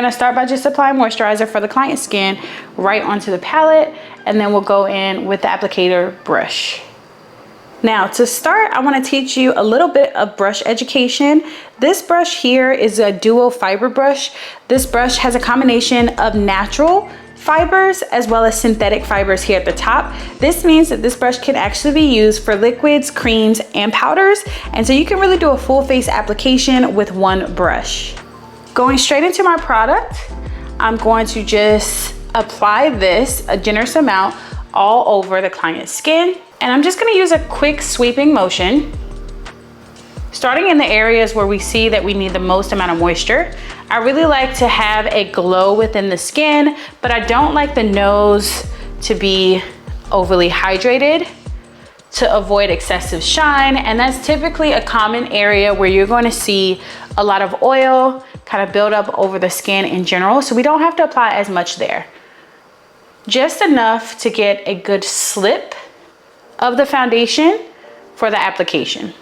gonna start by just applying moisturizer for the client's skin right onto the palette, and then we'll go in with the applicator brush. Now to start, I want to teach you a little bit of brush education. This brush here is a duo fiber brush. This brush has a combination of natural fibers as well as synthetic fibers here at the top. This means that this brush can actually be used for liquids, creams, and powders. And so you can really do a full face application with one brush. Going straight into my product, I'm going to just apply this, a generous amount, all over the client's skin. And I'm just gonna use a quick sweeping motion, starting in the areas where we see that we need the most amount of moisture. I really like to have a glow within the skin, but I don't like the nose to be overly hydrated to avoid excessive shine. And that's typically a common area where you're going to see a lot of oil kind of build up over the skin in general. So we don't have to apply as much there. Just enough to get a good slip of the foundation for the application.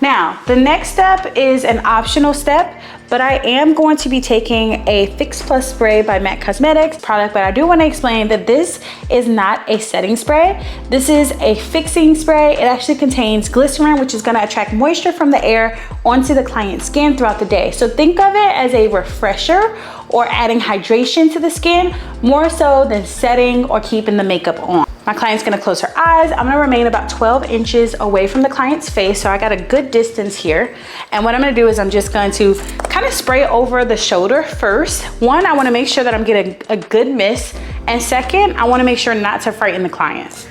Now, the next step is an optional step, but I am going to be taking a Fix Plus spray by MAC Cosmetics product, but I do want to explain that this is not a setting spray. This is a fixing spray. It actually contains glycerin, which is going to attract moisture from the air onto the client's skin throughout the day. So think of it as a refresher or adding hydration to the skin, more so than setting or keeping the makeup on. My client's gonna close her eyes. I'm gonna remain about 12 inches away from the client's face, so I got a good distance here. And what I'm gonna do is I'm just going to kind of spray over the shoulder first. One, I wanna make sure that I'm getting a good mist. And second, I wanna make sure not to frighten the client.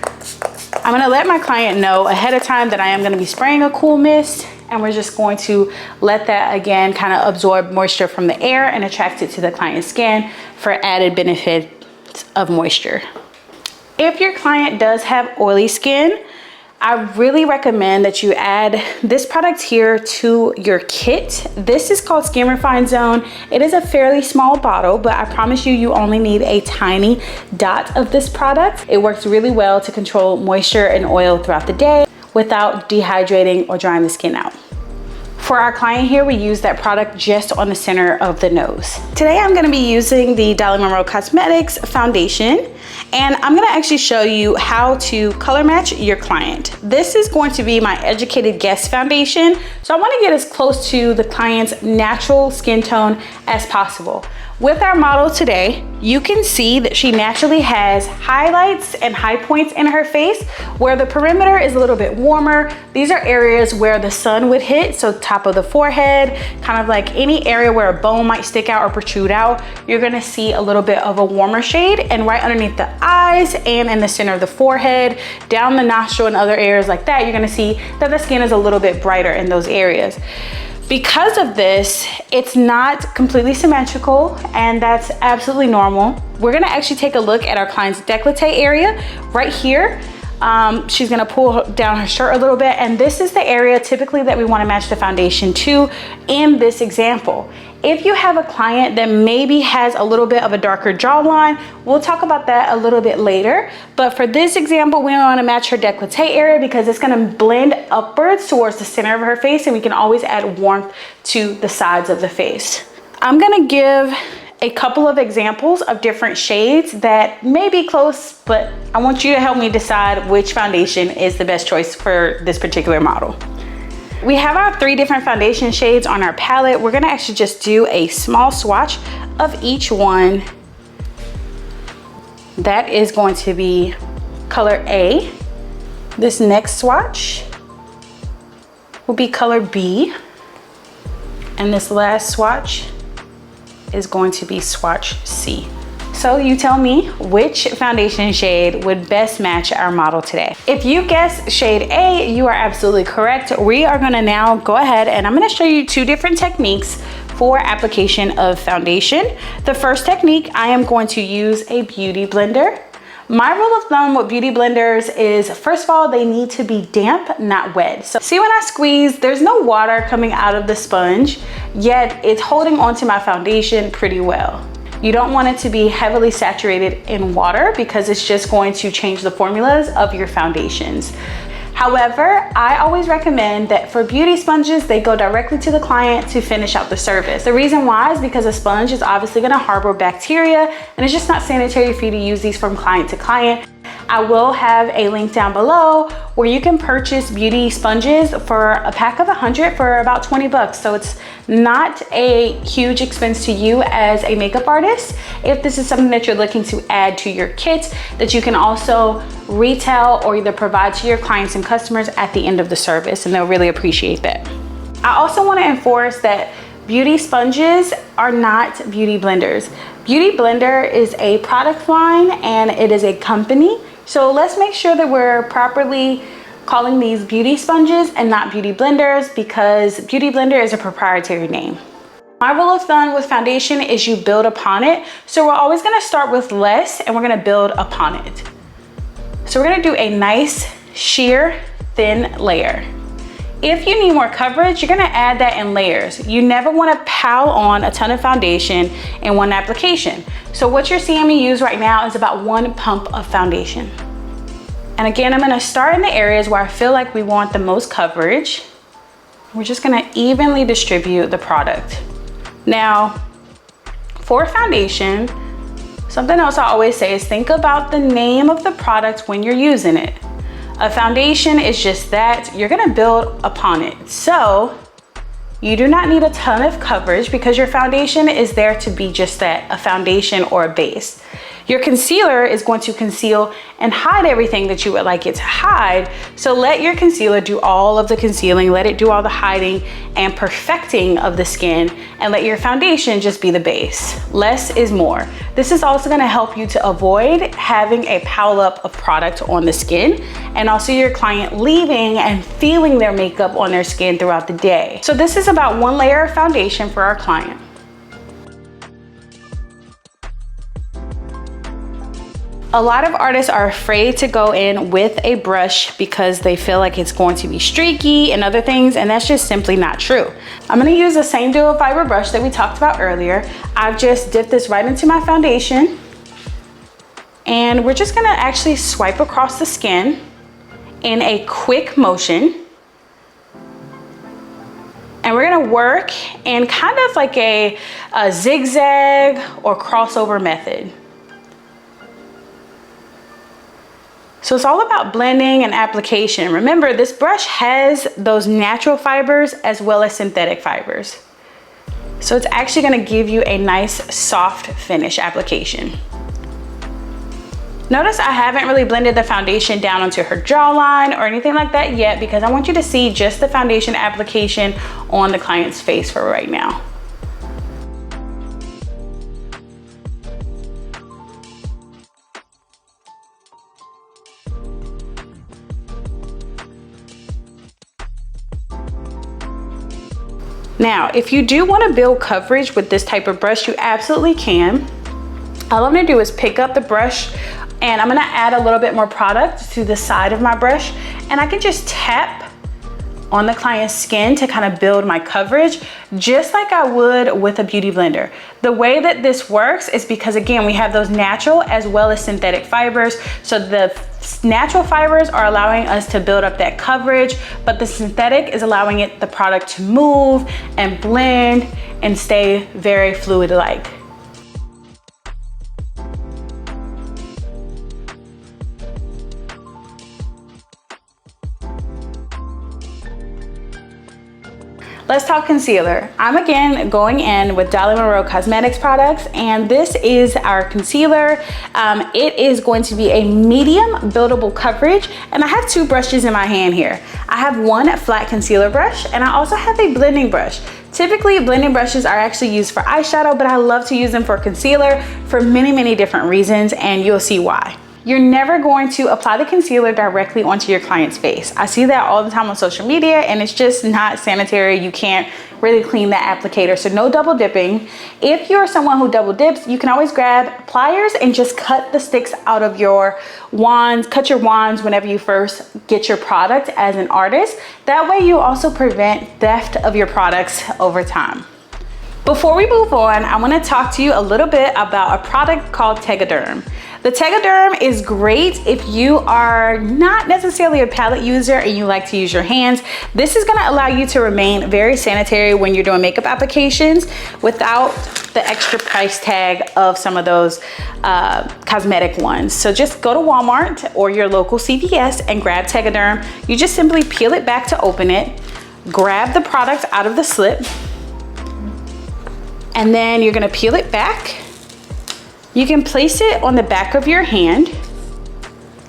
I'm gonna let my client know ahead of time that I am gonna be spraying a cool mist, and we're just going to let that again kind of absorb moisture from the air and attract it to the client's skin for added benefit of moisture. If your client does have oily skin, I really recommend that you add this product here to your kit. This is called Skin Refine Zone. It is a fairly small bottle, but I promise you, you only need a tiny dot of this product. It works really well to control moisture and oil throughout the day without dehydrating or drying the skin out. For our client here, we use that product just on the center of the nose. Today, I'm gonna be using the Dolly Monroe Cosmetics foundation, and I'm gonna actually show you how to color match your client. This is going to be my Educated Guess foundation, so I wanna get as close to the client's natural skin tone as possible. With our model today, you can see that she naturally has highlights and high points in her face where the perimeter is a little bit warmer. These are areas where the sun would hit, so top of the forehead, kind of like any area where a bone might stick out or protrude out, you're gonna see a little bit of a warmer shade, and right underneath the eyes and in the center of the forehead, down the nostril and other areas like that, you're gonna see that the skin is a little bit brighter in those areas. Because of this, it's not completely symmetrical, and that's absolutely normal. We're gonna actually take a look at our client's décolleté area right here. She's gonna pull down her shirt a little bit, and this is the area typically that we wanna match the foundation to in this example. If you have a client that maybe has a little bit of a darker jawline, we'll talk about that a little bit later. But for this example, we wanna match her décolleté area because it's gonna blend upwards towards the center of her face, and we can always add warmth to the sides of the face. I'm gonna give a couple of examples of different shades that may be close, but I want you to help me decide which foundation is the best choice for this particular model. We have our 3 different foundation shades on our palette. We're gonna actually just do a small swatch of each one. That is going to be color A. This next swatch will be color B. And this last swatch is going to be swatch C. So you tell me which foundation shade would best match our model today. If you guessed shade A, you are absolutely correct. We are gonna now go ahead and I'm gonna show you 2 different techniques for application of foundation. The first technique, I am going to use a beauty blender. My rule of thumb with beauty blenders is, first of all, they need to be damp, not wet. So see when I squeeze, there's no water coming out of the sponge, yet it's holding onto my foundation pretty well. You don't want it to be heavily saturated in water because it's just going to change the formulas of your foundations. However, I always recommend that for beauty sponges, they go directly to the client to finish out the service. The reason why is because a sponge is obviously gonna harbor bacteria and it's just not sanitary for you to use these from client to client. I will have a link down below where you can purchase beauty sponges for a pack of 100 for about 20 bucks. So it's not a huge expense to you as a makeup artist. If this is something that you're looking to add to your kit that you can also retail or either provide to your clients and customers at the end of the service, and they'll really appreciate that. I also want to enforce that beauty sponges are not beauty blenders. Beauty Blender is a product line and it is a company. So let's make sure that we're properly calling these beauty sponges and not beauty blenders, because beauty blender is a proprietary name. My rule of thumb with foundation is you build upon it. So we're always gonna start with less and we're gonna build upon it. So we're gonna do a nice sheer thin layer. If you need more coverage, you're gonna add that in layers. You never wanna pile on a ton of foundation in one application. So what you're seeing me use right now is about 1 pump of foundation. And again, I'm gonna start in the areas where I feel like we want the most coverage. We're just gonna evenly distribute the product. Now, for foundation, something else I always say is think about the name of the product when you're using it. A foundation is just that, you're gonna build upon it. So you do not need a ton of coverage because your foundation is there to be just that, a foundation or a base. Your concealer is going to conceal and hide everything that you would like it to hide. So let your concealer do all of the concealing, let it do all the hiding and perfecting of the skin, and let your foundation just be the base. Less is more. This is also gonna help you to avoid having a pile up of product on the skin, and also your client leaving and feeling their makeup on their skin throughout the day. So this is about 1 layer of foundation for our client. A lot of artists are afraid to go in with a brush because they feel like it's going to be streaky and other things, and that's just simply not true. I'm gonna use the same dual fiber brush that we talked about earlier. I've just dipped this right into my foundation, and we're just gonna actually swipe across the skin in a quick motion. And we're gonna work in kind of like a zigzag or crossover method. So it's all about blending and application. Remember, this brush has those natural fibers as well as synthetic fibers. So it's actually gonna give you a nice soft finish application. Notice I haven't really blended the foundation down onto her jawline or anything like that yet, because I want you to see just the foundation application on the client's face for right now. Now, if you do want to build coverage with this type of brush, you absolutely can. All I'm gonna do is pick up the brush and I'm gonna add a little bit more product to the side of my brush, and I can just tap on the client's skin to kind of build my coverage, just like I would with a beauty blender. The way that this works is because, again, we have those natural as well as synthetic fibers. So the natural fibers are allowing us to build up that coverage, but the synthetic is allowing the product to move and blend and stay very fluid-like. Let's talk concealer. I'm again going in with Dolly Monroe Cosmetics products, and this is our concealer. It is going to be a medium buildable coverage, and I have 2 brushes in my hand here. I have one flat concealer brush, and I also have a blending brush. Typically, blending brushes are actually used for eyeshadow, but I love to use them for concealer for many, many different reasons, and you'll see why. you're never going to apply the concealer directly onto your client's face. I see that all the time on social media, and it's just not sanitary. You can't really clean that applicator, so no double dipping. If you're someone who double dips, you can always grab pliers and just cut the sticks out of your wands, cut your wands whenever you first get your product as an artist. That way you also prevent theft of your products over time. Before we move on, I want to talk to you a little bit about a product called Tegaderm. The Tegaderm is great if you are not necessarily a palette user and you like to use your hands. This is going to allow you to remain very sanitary when you're doing makeup applications without the extra price tag of some of those cosmetic ones. So just go to Walmart or your local CVS and grab Tegaderm. You just simply peel it back to open it, grab the product out of the slip, and then you're going to peel it back. You can place it on the back of your hand,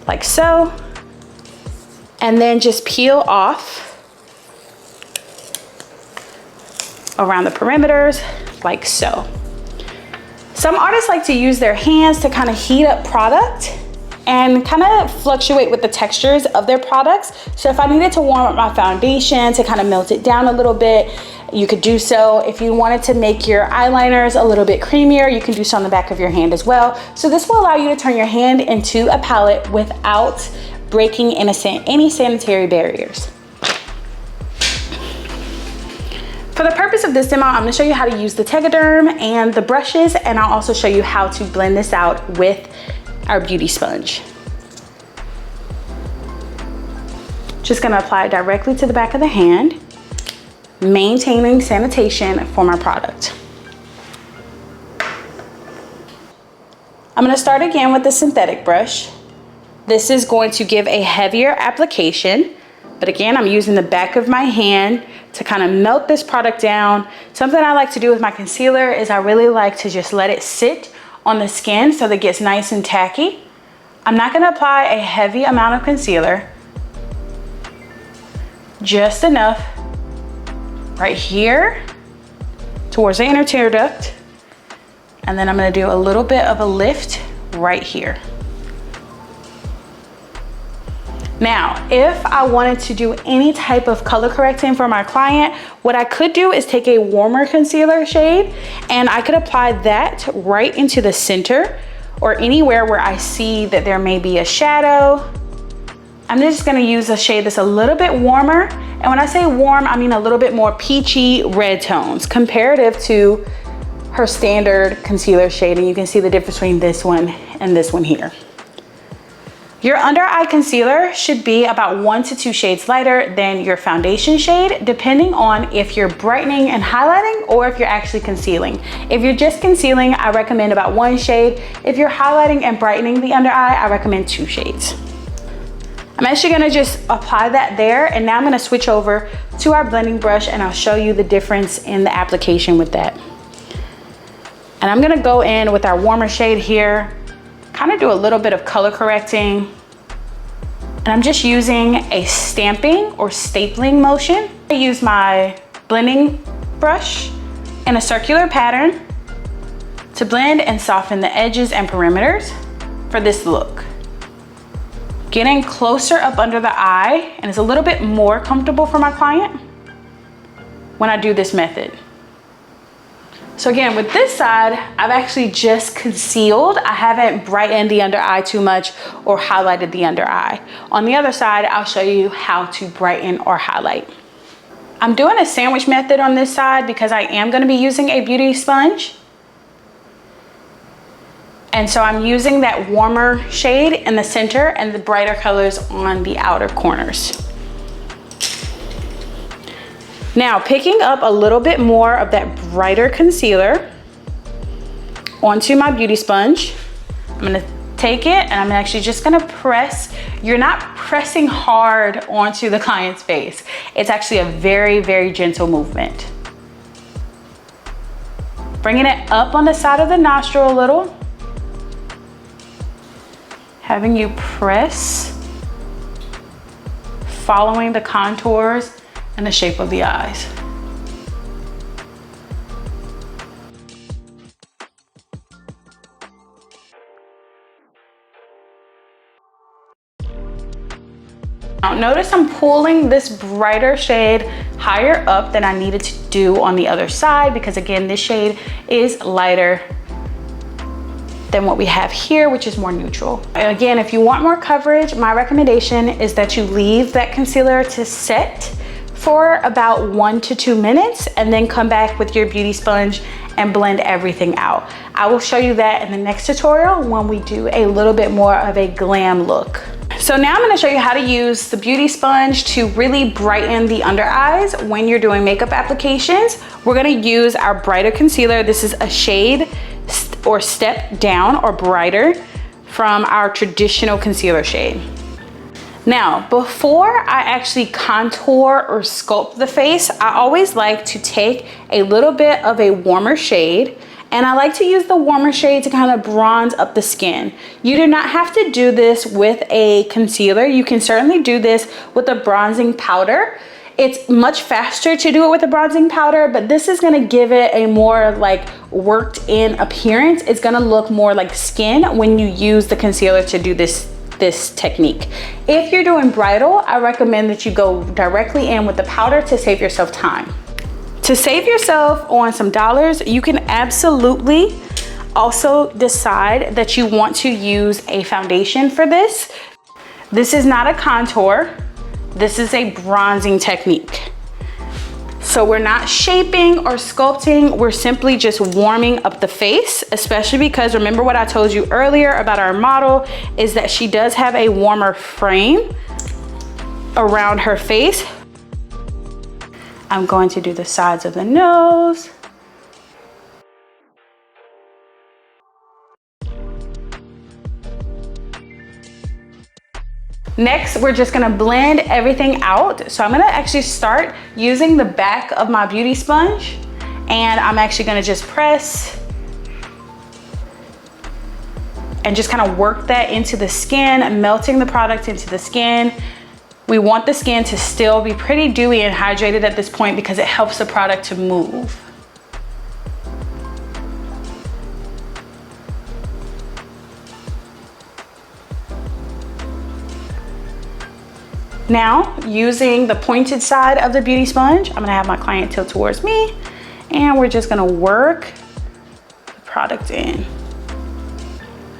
like so, and then just peel off around the perimeters, like so. Some artists like to use their hands to kind of heat up product and kind of fluctuate with the textures of their products. So if I needed to warm up my foundation to kind of melt it down a little bit, you could do so. If you wanted to make your eyeliners a little bit creamier, you can do so on the back of your hand as well. So this will allow you to turn your hand into a palette without breaking any sanitary barriers. For the purpose of this demo, I'm gonna show you how to use the Tegaderm and the brushes, and I'll also show you how to blend this out with our beauty sponge. Just gonna apply it directly to the back of the hand, maintaining sanitation for my product. I'm gonna start again with the synthetic brush. This is going to give a heavier application, but again, I'm using the back of my hand to kind of melt this product down. Something I like to do with my concealer is I really like to just let it sit on the skin so that it gets nice and tacky. I'm not gonna apply a heavy amount of concealer, just enough right here towards the inner tear duct, and then I'm gonna do a little bit of a lift right here. Now, if I wanted to do any type of color correcting for my client, what I could do is take a warmer concealer shade and I could apply that right into the center or anywhere where I see that there may be a shadow. I'm just gonna use a shade that's a little bit warmer. And when I say warm, I mean a little bit more peachy red tones comparative to her standard concealer shade. And you can see the difference between this one and this one here. Your under eye concealer should be about 1 to 2 shades lighter than your foundation shade, depending on if you're brightening and highlighting or if you're actually concealing. If you're just concealing, I recommend about 1 shade. If you're highlighting and brightening the under eye, I recommend 2 shades. I'm actually gonna just apply that there, and now I'm gonna switch over to our blending brush and I'll show you the difference in the application with that. And I'm gonna go in with our warmer shade here, kind of do a little bit of color correcting. And I'm just using a stamping or stapling motion. I use my blending brush in a circular pattern to blend and soften the edges and perimeters for this look. Getting closer up under the eye, and it's a little bit more comfortable for my client when I do this method. So again, with this side, I've actually just concealed. I haven't brightened the under eye too much or highlighted the under eye. On the other side, I'll show you how to brighten or highlight. I'm doing a sandwich method on this side because I am gonna be using a beauty sponge. And so I'm using that warmer shade in the center and the brighter colors on the outer corners. Now, picking up a little bit more of that brighter concealer onto my beauty sponge, I'm gonna take it and I'm actually just gonna press. You're not pressing hard onto the client's face. It's actually a very, very gentle movement. Bringing it up on the side of the nostril a little. Having you press, following the contours and the shape of the eyes. Now notice I'm pulling this brighter shade higher up than I needed to do on the other side, because again, this shade is lighter than what we have here, which is more neutral. And again, if you want more coverage, my recommendation is that you leave that concealer to set for about 1 to 2 minutes and then come back with your beauty sponge and blend everything out. I will show you that in the next tutorial when we do a little bit more of a glam look. So now I'm gonna show you how to use the beauty sponge to really brighten the under eyes when you're doing makeup applications. We're gonna use our brighter concealer. This is a shade or step down or brighter from our traditional concealer shade. Now, before I actually contour or sculpt the face, I always like to take a little bit of a warmer shade, and I like to use the warmer shade to kind of bronze up the skin. You do not have to do this with a concealer. You can certainly do this with a bronzing powder. It's much faster to do it with a bronzing powder, but this is gonna give it a more like worked in appearance. It's gonna look more like skin when you use the concealer to do this technique. If you're doing bridal, I recommend that you go directly in with the powder to save yourself time. To save yourself on some dollars, you can absolutely also decide that you want to use a foundation for this. This is not a contour. This is a bronzing technique. So we're not shaping or sculpting, we're simply just warming up the face, especially because remember what I told you earlier about our model is that she does have a warmer frame around her face. I'm going to do the sides of the nose. Next, we're just gonna blend everything out. So I'm gonna actually start using the back of my beauty sponge, and I'm actually gonna just press and just kind of work that into the skin, melting the product into the skin. We want the skin to still be pretty dewy and hydrated at this point because it helps the product to move. Now, using the pointed side of the beauty sponge, I'm gonna have my client tilt towards me, and we're just gonna work the product in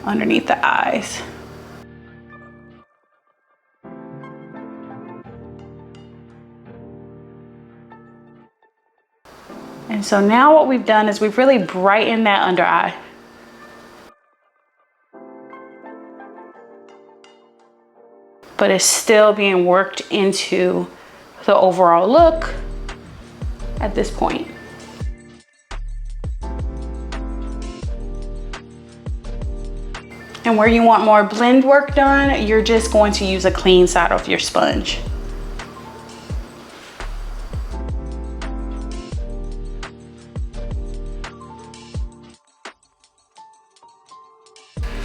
underneath the eyes. And so now what we've done is we've really brightened that under eye. But it's still being worked into the overall look at this point. And where you want more blend work done, you're just going to use a clean side of your sponge.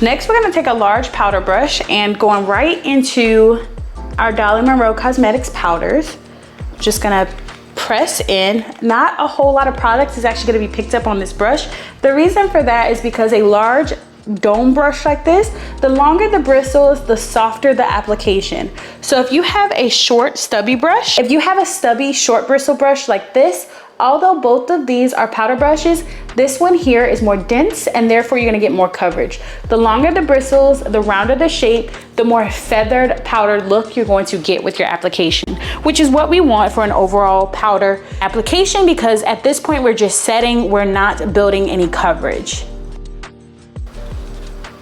Next, we're gonna take a large powder brush and going right into our Dolly Monroe Cosmetics powders. Just gonna press in. Not a whole lot of product is actually gonna be picked up on this brush. The reason for that is because a large dome brush like this, the longer the bristles, the softer the application. So if you have a short stubby brush, if you have a stubby short bristle brush like this, although both of these are powder brushes, this one here is more dense and therefore you're gonna get more coverage. The longer the bristles, the rounder the shape, the more feathered powdered look you're going to get with your application, which is what we want for an overall powder application, because at this point we're just setting, we're not building any coverage.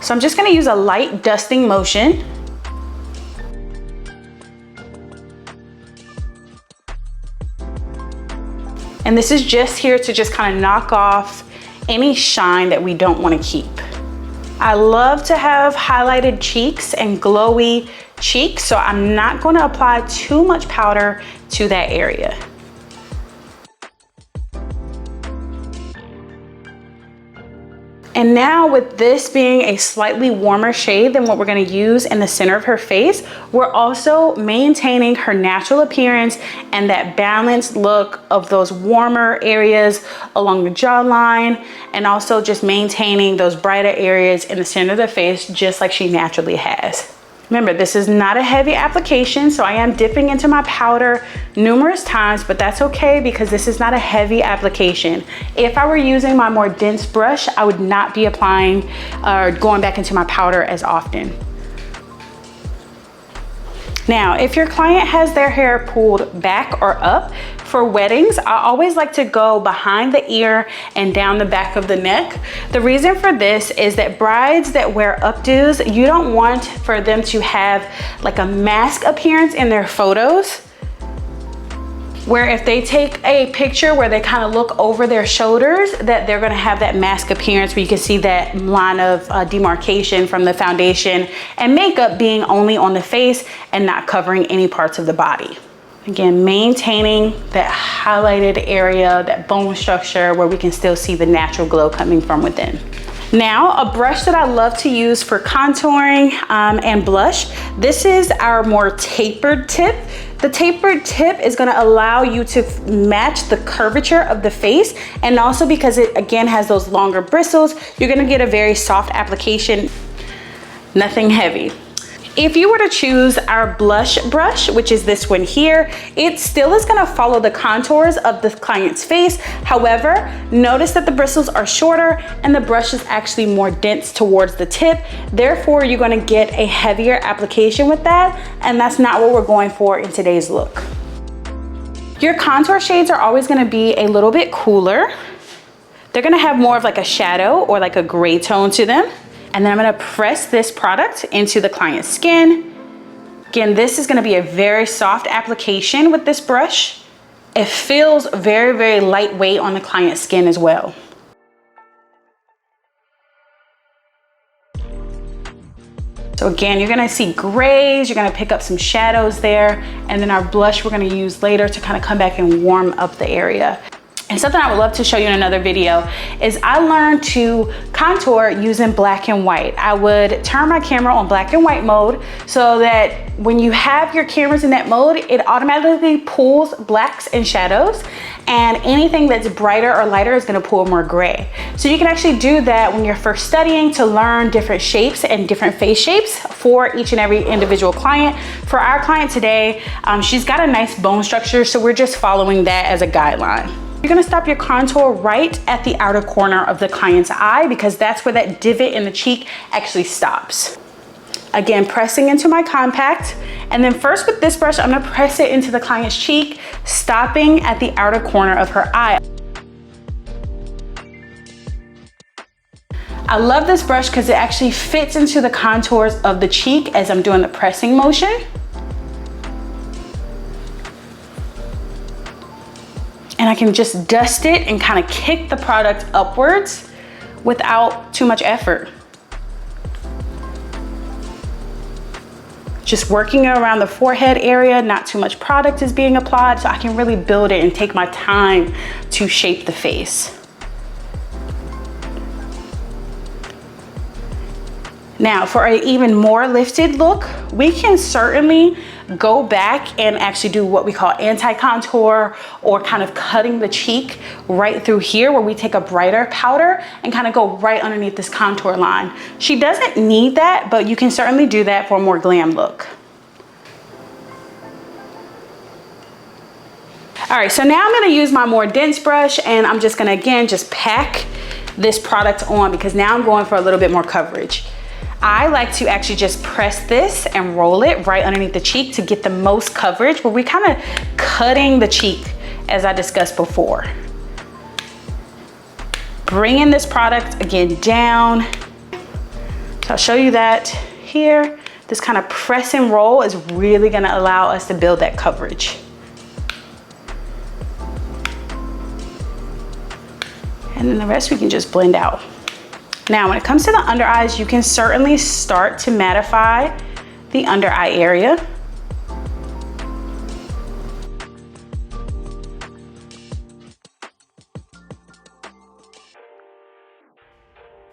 So I'm just gonna use a light dusting motion. And this is just here to just kind of knock off any shine that we don't want to keep. I love to have highlighted cheeks and glowy cheeks, so I'm not going to apply too much powder to that area. And now with this being a slightly warmer shade than what we're gonna use in the center of her face, we're also maintaining her natural appearance and that balanced look of those warmer areas along the jawline, and also just maintaining those brighter areas in the center of the face just like she naturally has. Remember, this is not a heavy application, so I am dipping into my powder numerous times, but that's okay because this is not a heavy application. If I were using my more dense brush, I would not be applying or going back into my powder as often. Now, if your client has their hair pulled back or up, for weddings, I always like to go behind the ear and down the back of the neck. The reason for this is that brides that wear updos, you don't want for them to have like a mask appearance in their photos, where if they take a picture where they kind of look over their shoulders, that they're gonna have that mask appearance where you can see that line of demarcation from the foundation and makeup being only on the face and not covering any parts of the body. Again, maintaining that highlighted area, that bone structure where we can still see the natural glow coming from within. Now, a brush that I love to use for contouring and blush, this is our more tapered tip. The tapered tip is gonna allow you to match the curvature of the face, and also because it again has those longer bristles, you're gonna get a very soft application, nothing heavy. If you were to choose our blush brush, which is this one here, it still is gonna follow the contours of the client's face. However, notice that the bristles are shorter and the brush is actually more dense towards the tip. Therefore, you're gonna get a heavier application with that, and that's not what we're going for in today's look. Your contour shades are always gonna be a little bit cooler. They're gonna have more of like a shadow or like a gray tone to them. And then I'm gonna press this product into the client's skin. Again, this is gonna be a very soft application with this brush. It feels very, very lightweight on the client's skin as well. So again, you're gonna see grays, you're gonna pick up some shadows there, and then our blush we're gonna use later to kind of come back and warm up the area. And something I would love to show you in another video is I learned to contour using black and white. I would turn my camera on black and white mode so that when you have your cameras in that mode, it automatically pulls blacks and shadows, and anything that's brighter or lighter is gonna pull more gray. So you can actually do that when you're first studying to learn different shapes and different face shapes for each and every individual client. For our client today, she's got a nice bone structure, so we're just following that as a guideline. You're gonna stop your contour right at the outer corner of the client's eye because that's where that divot in the cheek actually stops. Again, pressing into my compact, and then first with this brush, I'm gonna press it into the client's cheek, stopping at the outer corner of her eye. I love this brush because it actually fits into the contours of the cheek as I'm doing the pressing motion. And I can just dust it and kind of kick the product upwards without too much effort. Just working around the forehead area, not too much product is being applied, so I can really build it and take my time to shape the face. Now, for an even more lifted look, we can certainly go back and actually do what we call anti-contour, or kind of cutting the cheek right through here, where we take a brighter powder and kind of go right underneath this contour line. She doesn't need that, but you can certainly do that for a more glam look. All right, so now I'm gonna use my more dense brush, and I'm just gonna, again, just pack this product on because now I'm going for a little bit more coverage. I like to actually just press this and roll it right underneath the cheek to get the most coverage, where we're kind of cutting the cheek as I discussed before. Bringing this product again down. So I'll show you that here. This kind of press and roll is really gonna allow us to build that coverage. And then the rest we can just blend out. Now, when it comes to the under eyes, you can certainly start to mattify the under eye area.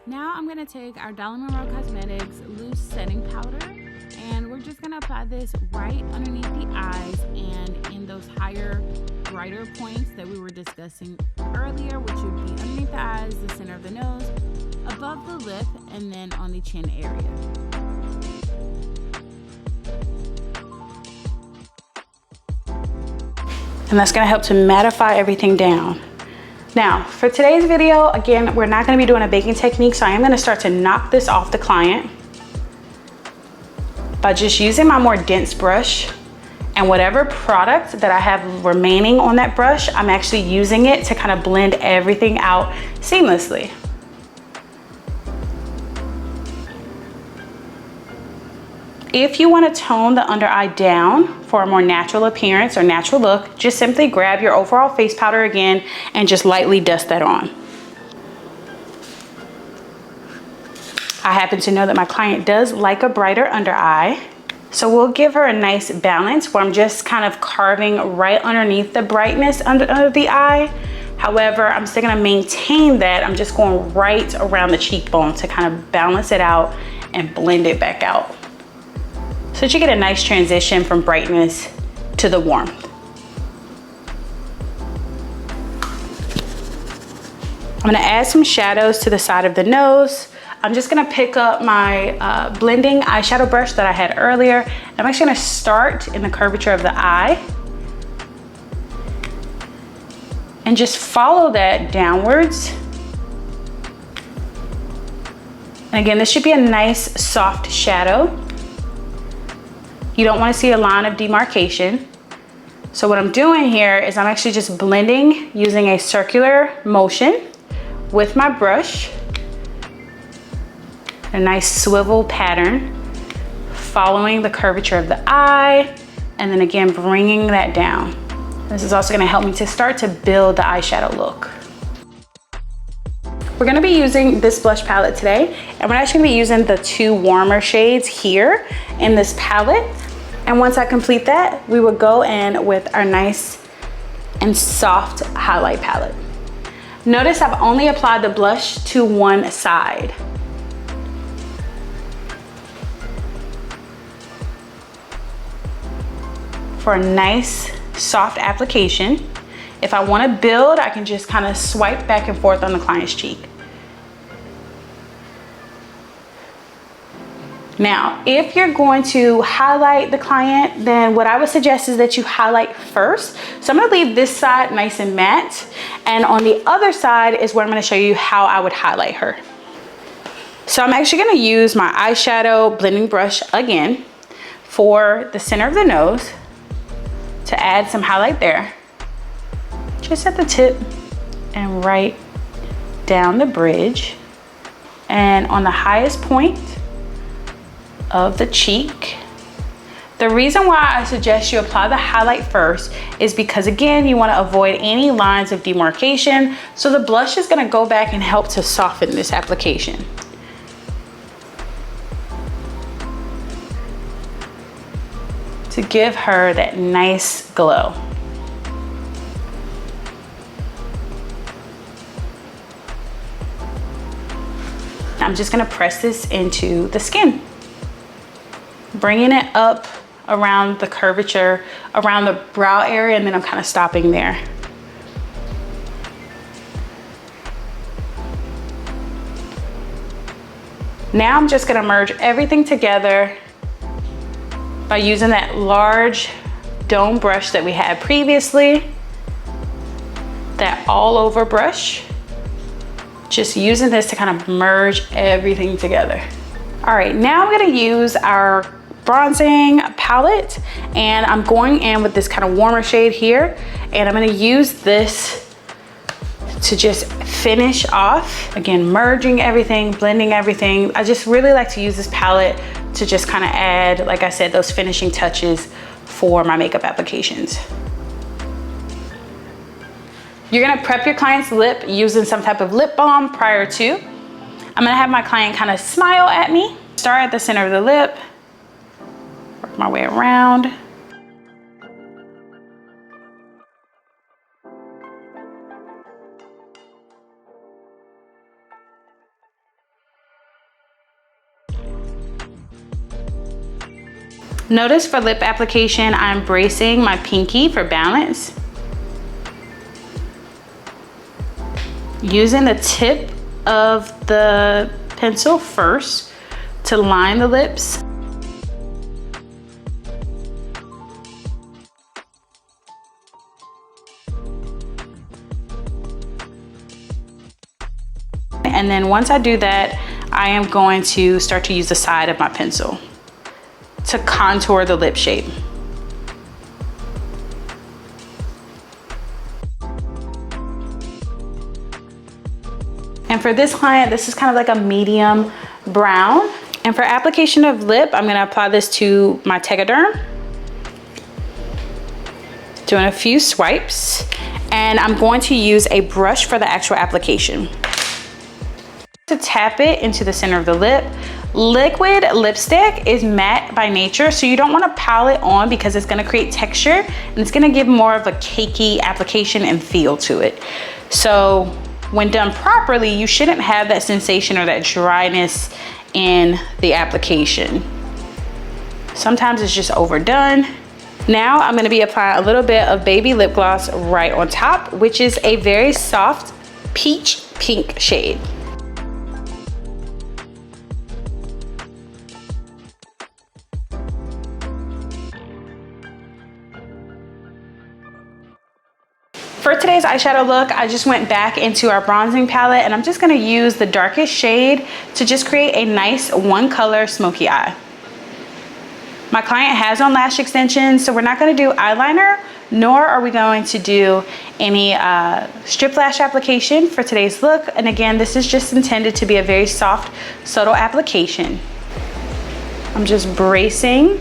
Now I'm gonna take our Dollar Monroe Cosmetics loose setting powder, and we're just gonna apply this right underneath the eyes and in those higher, brighter points that we were discussing earlier, which would be underneath the eyes, the center of the nose, above the lip, and then on the chin area. And that's gonna help to mattify everything down. Now, for today's video, again, we're not gonna be doing a baking technique, so I am gonna start to knock this off the client by just using my more dense brush, and whatever product that I have remaining on that brush, I'm actually using it to kind of blend everything out seamlessly. If you want to tone the under eye down for a more natural appearance or natural look, just simply grab your overall face powder again and just lightly dust that on. I happen to know that my client does like a brighter under eye, so we'll give her a nice balance where I'm just kind of carving right underneath the brightness under the eye. However, I'm still gonna maintain that. I'm just going right around the cheekbone to kind of balance it out and blend it back out, so that you get a nice transition from brightness to the warmth. I'm gonna add some shadows to the side of the nose. I'm just gonna pick up my blending eyeshadow brush that I had earlier. I'm actually gonna start in the curvature of the eye and just follow that downwards. And again, this should be a nice soft shadow. You don't want to see a line of demarcation. So what I'm doing here is I'm actually just blending using a circular motion with my brush, a nice swivel pattern, following the curvature of the eye, and then again, bringing that down. This is also going to help me to start to build the eyeshadow look. We're going to be using this blush palette today, and we're actually going to be using the two warmer shades here in this palette. And once I complete that, we will go in with our nice and soft highlight palette. Notice I've only applied the blush to one side. For a nice soft application. If I want to build, I can just kind of swipe back and forth on the client's cheek. Now, if you're going to highlight the client, then what I would suggest is that you highlight first. So I'm gonna leave this side nice and matte, and on the other side is where I'm gonna show you how I would highlight her. So I'm actually gonna use my eyeshadow blending brush again for the center of the nose to add some highlight there. Just at the tip and right down the bridge, and on the highest point of the cheek. The reason why I suggest you apply the highlight first is because, again, you want to avoid any lines of demarcation, so the blush is going to go back and help to soften this application. To give her that nice glow. I'm just going to press this into the skin, bringing it up around the curvature, around the brow area, and then I'm kind of stopping there. Now I'm just gonna merge everything together by using that large dome brush that we had previously, that all over brush. Just using this to kind of merge everything together. All right, now I'm gonna use our bronzing palette, and I'm going in with this kind of warmer shade here, and I'm gonna use this to just finish off. Again, merging everything, blending everything. I just really like to use this palette to just kind of add, like I said, those finishing touches for my makeup applications. You're gonna prep your client's lip using some type of lip balm prior to. I'm gonna have my client kind of smile at me. Start at the center of the lip, work my way around. Notice for lip application, I'm bracing my pinky for balance. Using the tip of the pencil first to line the lips. And then once I do that, I am going to start to use the side of my pencil to contour the lip shape. And for this client, this is kind of like a medium brown. And for application of lip, I'm gonna apply this to my Tegaderm. Doing a few swipes. And I'm going to use a brush for the actual application. To tap it into the center of the lip. Liquid lipstick is matte by nature, so you don't wanna pile it on because it's gonna create texture and it's gonna give more of a cakey application and feel to it. So when done properly, you shouldn't have that sensation or that dryness in the application. Sometimes it's just overdone. Now I'm gonna be applying a little bit of baby lip gloss right on top, which is a very soft peach pink shade. For today's eyeshadow look, I just went back into our bronzing palette and I'm just gonna use the darkest shade to just create a nice one color smoky eye. My client has on lash extensions, so we're not gonna do eyeliner, nor are we going to do any strip lash application for today's look. And again, this is just intended to be a very soft, subtle application. I'm just bracing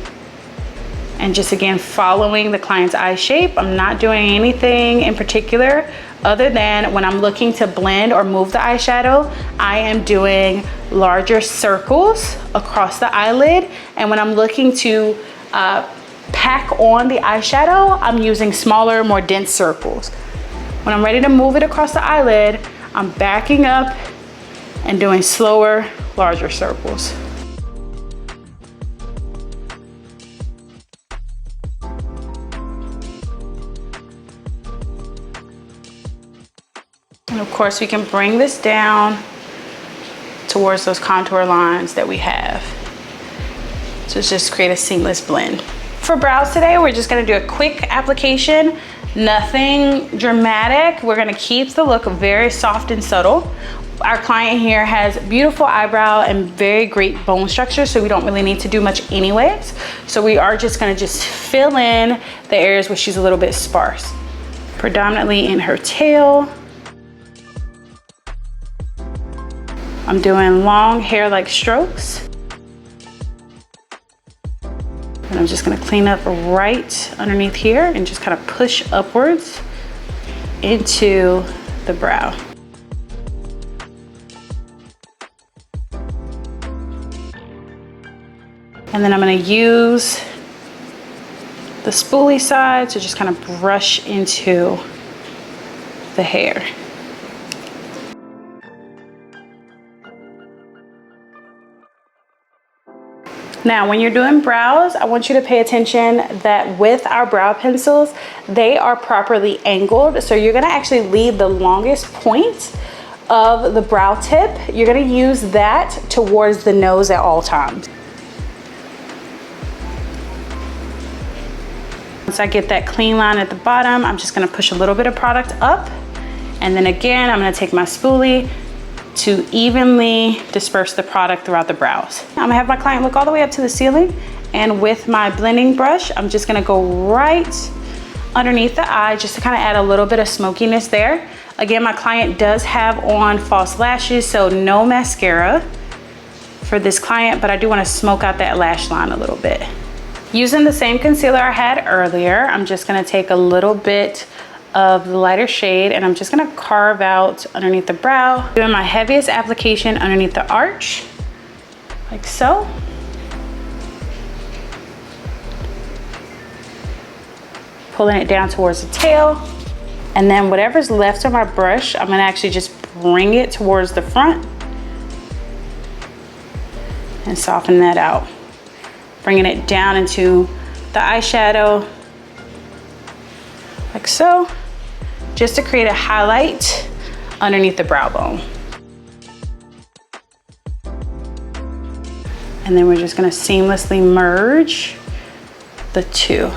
and just again following the client's eye shape. I'm not doing anything in particular other than when I'm looking to blend or move the eyeshadow, I am doing larger circles across the eyelid. And when I'm looking to pack on the eyeshadow, I'm using smaller, more dense circles. When I'm ready to move it across the eyelid, I'm backing up and doing slower, larger circles. And of course, we can bring this down towards those contour lines that we have. So just create a seamless blend. For brows today, we're just gonna do a quick application, nothing dramatic. We're gonna keep the look very soft and subtle. Our client here has beautiful eyebrow and very great bone structure, so we don't really need to do much anyways. So we are just gonna fill in the areas where she's a little bit sparse. Predominantly in her tail. I'm doing long hair-like strokes. And I'm just gonna clean up right underneath here and just kind of push upwards into the brow. And then I'm gonna use the spoolie side to just kind of brush into the hair. Now, when you're doing brows, I want you to pay attention that with our brow pencils, they are properly angled. So you're gonna actually leave the longest point of the brow tip. You're gonna use that towards the nose at all times. Once I get that clean line at the bottom, I'm just gonna push a little bit of product up. And then again, I'm gonna take my spoolie to evenly disperse the product throughout the brows. I'm gonna have my client look all the way up to the ceiling, and with my blending brush, I'm just gonna go right underneath the eye just to kind of add a little bit of smokiness there. Again, my client does have on false lashes, so no mascara for this client, but I do wanna smoke out that lash line a little bit. Using the same concealer I had earlier, I'm just gonna take a little bit of the lighter shade and I'm just gonna carve out underneath the brow, doing my heaviest application underneath the arch, like so. Pulling it down towards the tail. And then whatever's left of my brush, I'm gonna actually just bring it towards the front and soften that out. Bringing it down into the eyeshadow, like so, just to create a highlight underneath the brow bone. And then we're just gonna seamlessly merge the two.